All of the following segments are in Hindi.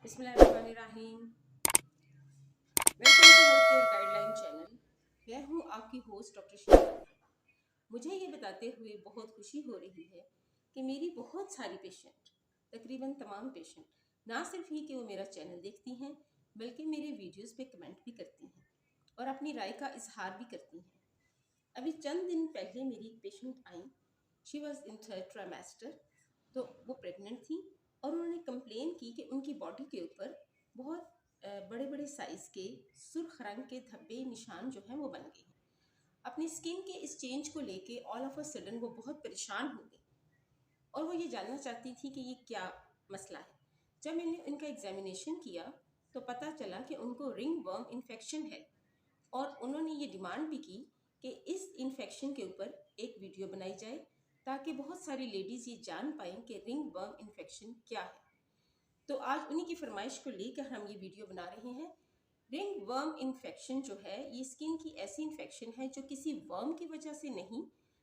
बिस्मिल्लाहिर्रहमानिर्रहीम। Welcome to health care guideline channel. मैं हूँ आपकी होस्ट डॉक्टर शीला। मुझे ये बताते हुए बहुत खुशी हो रही है कि मेरी बहुत सारी पेशेंट, तकरीबन तमाम पेशेंट, ना सिर्फ ही कि वो मेरा चैनल देखती हैं बल्कि मेरे वीडियोस पे कमेंट भी करती हैं और अपनी राय का इजहार भी करती हैं। अभी चंद दिन पहले मेरी एक patient I. She was in third trimester. तो वो प्रेग्नेंट थी और उन्होंने कंप्लेन की कि उनकी बॉडी के ऊपर बहुत बड़े बड़े साइज़ के सुर्ख रंग के धब्बे निशान जो हैं वो बन गए हैं। अपनी स्किन के इस चेंज को लेके ऑल ऑफ अ सडन वो बहुत परेशान हो गई और वो ये जानना चाहती थी कि ये क्या मसला है। जब मैंने इनका एग्जामिनेशन किया तो पता चला कि उनको रिंग वर्म इन्फेक्शन है और उन्होंने ये डिमांड भी की कि इस इन्फेक्शन के ऊपर एक वीडियो बनाई जाए ताकि बहुत सारी लेडीज़ ये जान पाएँ कि रिंग वर्म इन्फेक्शन क्या है। तो आज उन्हीं की फरमाइश को लेकर हम ये वीडियो बना रहे हैं। रिंग वर्म इन्फेक्शन जो है ये स्किन की ऐसी इन्फेक्शन है जो किसी वर्म की वजह से नहीं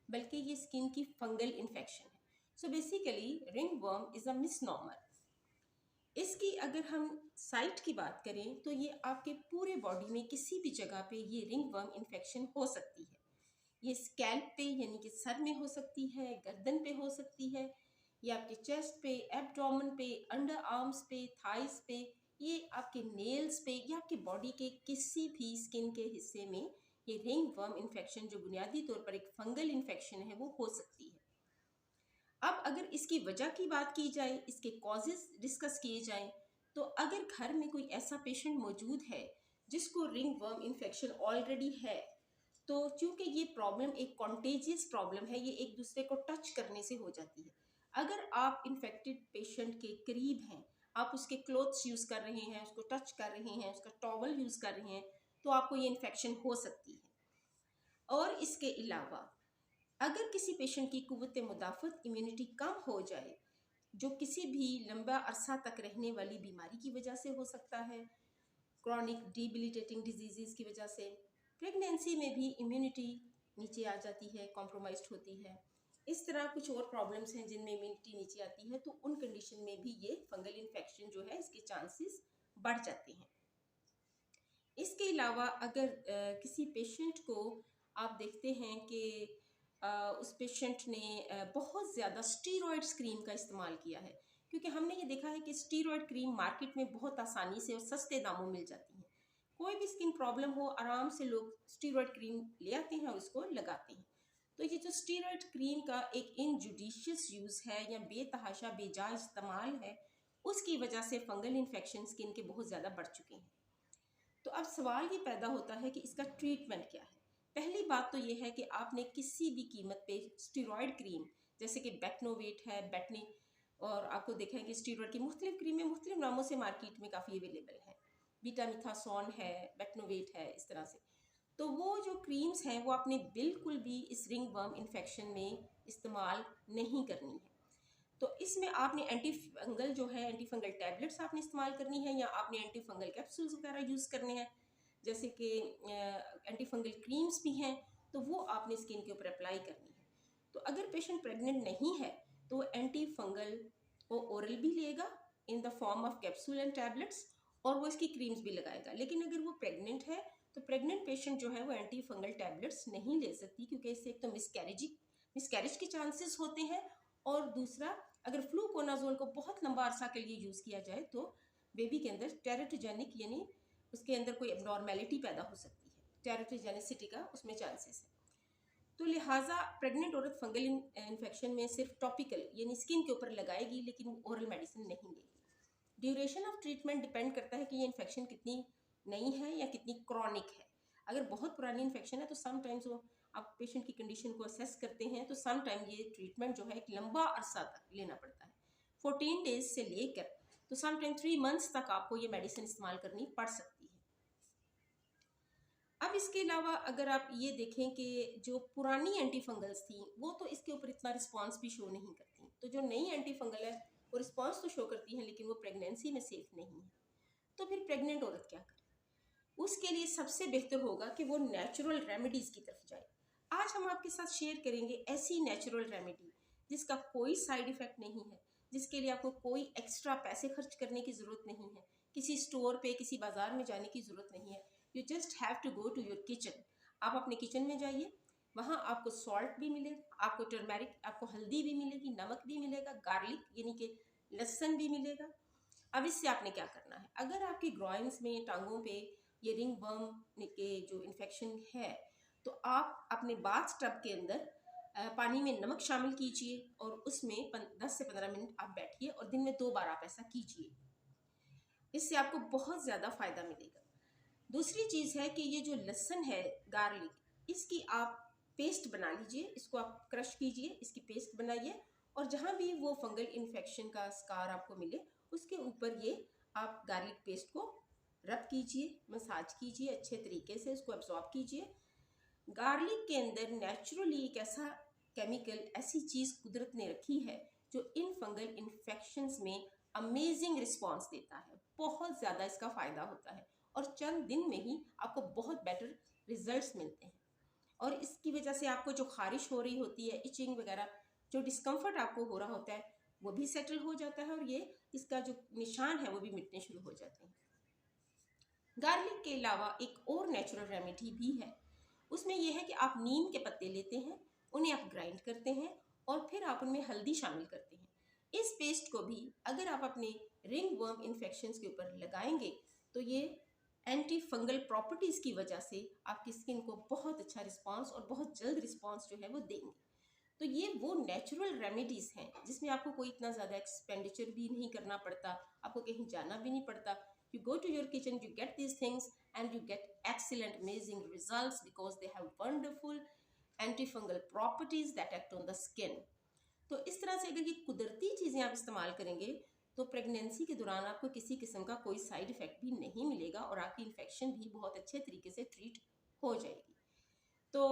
बल्कि ये स्किन की फंगल इन्फेक्शन है। So basically ringworm is a misnomer. इसकी अगर हम साइट की बात करें तो ये आपके पूरे बॉडी में किसी भी जगह पे ये रिंग वर्म इन्फेक्शन हो सकती है। ये स्कैल्प पे यानी कि सर में हो सकती है, गर्दन पे हो सकती है, ये आपके चेस्ट पे, एब्डोमेन पे, अंडर आर्म्स पे, थाइस पे, ये आपके नेल्स पे या आपकी बॉडी के किसी भी स्किन के हिस्से में ये रिंग वर्म इन्फेक्शन जो बुनियादी तौर पर एक फंगल इन्फेक्शन है वो हो सकती है। अब अगर इसकी वजह की बात की जाए, इसके कॉजेज डिस्कस किए जाएं, तो अगर घर में कोई ऐसा पेशेंट मौजूद है जिसको रिंग वर्म इन्फेक्शन ऑलरेडी है, तो चूंकि ये प्रॉब्लम एक कॉन्टेजियस प्रॉब्लम है, ये एक दूसरे को टच करने से हो जाती है। अगर आप इन्फेक्टेड पेशेंट के करीब हैं, आप उसके क्लोथ्स यूज़ कर रहे हैं, उसको टच कर रहे हैं, उसका टॉवल यूज़ कर रहे हैं, तो आपको ये इन्फेक्शन हो सकती है। और इसके अलावा अगर किसी पेशेंट की कुव्वत मुदाफ़त इम्यूनिटी कम हो जाए, जो किसी भी लंबा अरसा तक रहने वाली बीमारी की वजह से हो सकता है, क्रॉनिक डिबिलिटेटिंग डिजीज़ की वजह से, प्रेगनेंसी में भी इम्यूनिटी नीचे आ जाती है, कॉम्प्रोमाइज्ड होती है, इस तरह कुछ और प्रॉब्लम्स हैं जिनमें इम्यूनिटी नीचे आती है, तो उन कंडीशन में भी ये फंगल इन्फेक्शन जो है इसके चांसेस बढ़ जाते हैं। इसके अलावा अगर किसी पेशेंट को आप देखते हैं कि उस पेशेंट ने बहुत ज़्यादा स्टीरॉयड्स क्रीम का इस्तेमाल किया है, क्योंकि हमने ये देखा है कि स्टीरॉयड क्रीम मार्केट में बहुत आसानी से और सस्ते दामों मिल जाती हैं। कोई भी स्किन प्रॉब्लम हो आराम से लोग स्टीरॉयड क्रीम ले आते हैं और उसको लगाते हैं। तो ये जो स्टीरॉयड क्रीम का एक इनजुडिशियस यूज़ है या बेतहाशा बेजा इस्तेमाल है, उसकी वजह से फंगल इन्फेक्शन स्किन के बहुत ज़्यादा बढ़ चुके हैं। तो अब सवाल ये पैदा होता है कि इसका ट्रीटमेंट क्या है। पहली बात तो ये है कि आपने किसी भी कीमत पे स्टीरॉयड क्रीम जैसे कि बेटनोवेट है, बेटनी, और आपको देखा है कि स्टीरॉयड की मुख्तलिफ क्रीमें मुख्तलिफ नामों से मार्केट में काफ़ी अवेलेबल है, बीटामिथासोन है, बेटनोवेट है, इस तरह से। तो वो जो क्रीम्स हैं वो आपने बिल्कुल भी इस रिंग वर्म इन्फेक्शन में इस्तेमाल नहीं करनी है। तो इसमें आपने एंटी फंगल जो है, एंटी फंगल टैबलेट्स आपने इस्तेमाल करनी है या आपने एंटी फंगल कैप्सूल्स वगैरह यूज़ करने हैं, जैसे कि एंटी फंगल क्रीम्स भी हैं, तो वो आपने स्किन के ऊपर अप्लाई करनी है। तो अगर पेशेंट प्रेग्नेंट नहीं है तो एंटी फंगल वो ओरल भी लेगा in the form of capsule and tablets, और वो इसकी क्रीम्स भी लगाएगा। लेकिन अगर वो प्रेग्नेंट है तो प्रेग्नेंट पेशेंट जो है वो एंटी फंगल टैबलेट्स नहीं ले सकती, क्योंकि इससे एक तो मिसकैरेज के चांसेस होते हैं, और दूसरा अगर फ्लूकोनाजोल को बहुत लंबा अरसा के लिए यूज़ किया जाए तो बेबी के अंदर टेरेटोजेनिक यानी उसके अंदर कोई एबनॉर्मेलिटी पैदा हो सकती है, टेरेटोजेनिसिटी का उसमें चांसेस है। तो लिहाजा प्रेग्नेंट औरत फंगल इन्फेक्शन में सिर्फ टॉपिकल यानी स्किन के ऊपर लगाएगी, लेकिन ओरल मेडिसिन नहीं लेगी। ड्यूरेशन ऑफ ट्रीटमेंट डिपेंड करता है कि ये इन्फेक्शन कितनी नई है या कितनी क्रॉनिक है। अगर बहुत पुरानी इन्फेक्शन है तो समटाइम्स वो आप पेशेंट की कंडीशन को असेस करते हैं, तो समटाइम ये ट्रीटमेंट जो है एक लंबा अरसा तक लेना पड़ता है, 14 डेज से लेकर तो समटाइम 3 मंथ्स तक आपको ये मेडिसिन इस्तेमाल करनी पड़ सकती है। अब इसके अलावा अगर आप ये देखें कि जो पुरानी एंटी फंगल्स थी वो तो इसके ऊपर इतना रिस्पॉन्स भी शो नहीं करती, तो जो नई एंटी फंगल है वो रिस्पॉन्स तो शो करती है लेकिन वो प्रेगनेंसी में सेफ नहीं है। तो फिर प्रेग्नेंट औरत क्या करे? उसके लिए सबसे बेहतर होगा कि वो नेचुरल रेमेडीज़ की तरफ जाए। आज हम आपके साथ शेयर करेंगे ऐसी नेचुरल रेमेडी जिसका कोई साइड इफ़ेक्ट नहीं है, जिसके लिए आपको कोई एक्स्ट्रा पैसे खर्च करने की ज़रूरत नहीं है, किसी स्टोर पे, किसी बाज़ार में जाने की ज़रूरत नहीं है। You just have to go to your kitchen. आप अपने किचन में जाइए, वहाँ आपको सॉल्ट भी मिलेगा, आपको टर्मेरिक, आपको हल्दी भी मिलेगी, नमक भी मिलेगा, गार्लिक यानी कि लहसुन भी मिलेगा। अब इससे आपने क्या करना है, अगर आपके ग्रॉइन्स में, टांगों पे ये रिंग वर्म के जो इन्फेक्शन है, तो आप अपने बाथ टब के अंदर पानी में नमक शामिल कीजिए और उसमें 10 से 15 मिनट आप बैठिए और दिन में 2 बार आप ऐसा कीजिए। इससे आपको बहुत ज़्यादा फ़ायदा मिलेगा। दूसरी चीज़ है कि ये जो लहसुन है, गार्लिक, इसकी आप पेस्ट बना लीजिए, इसको आप क्रश कीजिए, इसकी पेस्ट बनाइए और जहाँ भी वो फंगल इन्फेक्शन का स्कार आपको मिले उसके ऊपर ये आप गार्लिक पेस्ट को रब कीजिए, मसाज कीजिए, अच्छे तरीके से इसको एब्जॉर्ब कीजिए। गार्लिक के अंदर नेचुरली एक ऐसा केमिकल, ऐसी चीज़ कुदरत ने रखी है जो इन फंगल इन्फेक्शंस में अमेजिंग रिस्पॉन्स देता है। बहुत ज़्यादा इसका फ़ायदा होता है और चंद दिन में ही आपको बहुत बेटर रिजल्ट्स मिलते हैं। और इसकी वजह से आपको जो खारिश हो रही होती है, इचिंग वगैरह, जो डिस्कम्फर्ट आपको हो रहा होता है, वो भी सेटल हो जाता है और ये इसका जो निशान है वो भी मिटने शुरू हो जाते हैं। गार्लिक के अलावा एक और नेचुरल रेमेडी भी है। उसमें यह है कि आप नीम के पत्ते लेते हैं, उन्हें आप ग्राइंड करते हैं और फिर आप उनमें हल्दी शामिल करते हैं। इस पेस्ट को भी अगर आप अपने रिंग वर्म इन्फेक्शंस के ऊपर लगाएंगे तो ये एंटी फंगल प्रॉपर्टीज़ की वजह से आपकी स्किन को बहुत अच्छा रिस्पांस और बहुत जल्द रिस्पांस जो है वो देंगे। तो ये वो नेचुरल रेमेडीज़ हैं जिसमें आपको कोई इतना ज़्यादा एक्सपेंडिचर भी नहीं करना पड़ता, आपको कहीं जाना भी नहीं पड़ता। You go to your kitchen, you get these things and you get excellent, amazing results because they have wonderful antifungal properties that act on the skin. तो इस तरह से अगर ये कुदरती चीज़ें आप इस्तेमाल करेंगे तो प्रेगनेंसी के दौरान आपको किसी किस्म का कोई साइड इफ़ेक्ट भी नहीं मिलेगा और आपकी इन्फेक्शन भी बहुत अच्छे तरीके से ट्रीट हो जाएगी। तो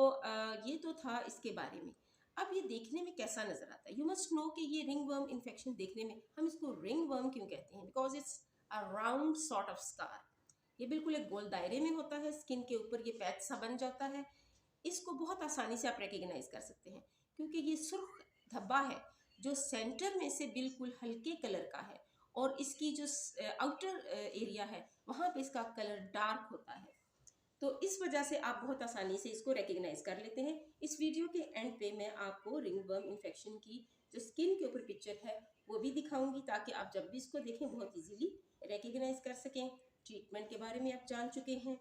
ये तो था इसके बारे में। अब ये देखने में कैसा नज़र आता है, यू मस्ट नो कि ये रिंग वर्म इन्फेक्शन देखने में, हम इसको रिंग वर्म क्यों कहते हैं, because it's a round sort of scar. ये बिल्कुल एक गोल दायरे में होता है, स्किन के ऊपर ये पैच सा बन जाता है। इसको बहुत आसानी से आप रिकग्नाइज कर सकते हैं क्योंकि ये सुर्ख धब्बा है जो सेंटर में से बिल्कुल हल्के कलर का है और इसकी जो आउटर एरिया है वहाँ पे इसका कलर डार्क होता है। तो इस वजह से आप बहुत आसानी से इसको रिकग्नाइज कर लेते हैं। इस वीडियो के एंड पे मैं आपको रिंगवर्म इन्फेक्शन की जो स्किन के ऊपर पिक्चर है वो भी दिखाऊंगी ताकि आप जब भी इसको देखें बहुत इजीली रिकग्नाइज कर सकें। ट्रीटमेंट के बारे में आप जान चुके हैं।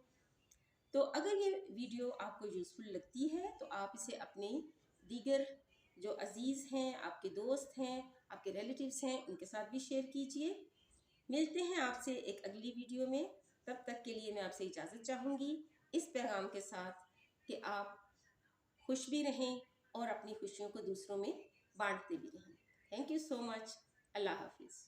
तो अगर ये वीडियो आपको यूज़फुल लगती है तो आप इसे अपने दीगर जो अजीज़ हैं, आपके दोस्त हैं, आपके रिलेटिव्स हैं, उनके साथ भी शेयर कीजिए। मिलते हैं आपसे एक अगली वीडियो में। तब तक के लिए मैं आपसे इजाज़त चाहूँगी इस पैगाम के साथ कि आप खुश भी रहें और अपनी खुशियों को दूसरों में बांटते भी रहें। Thank you so much. अल्लाह हाफिज़।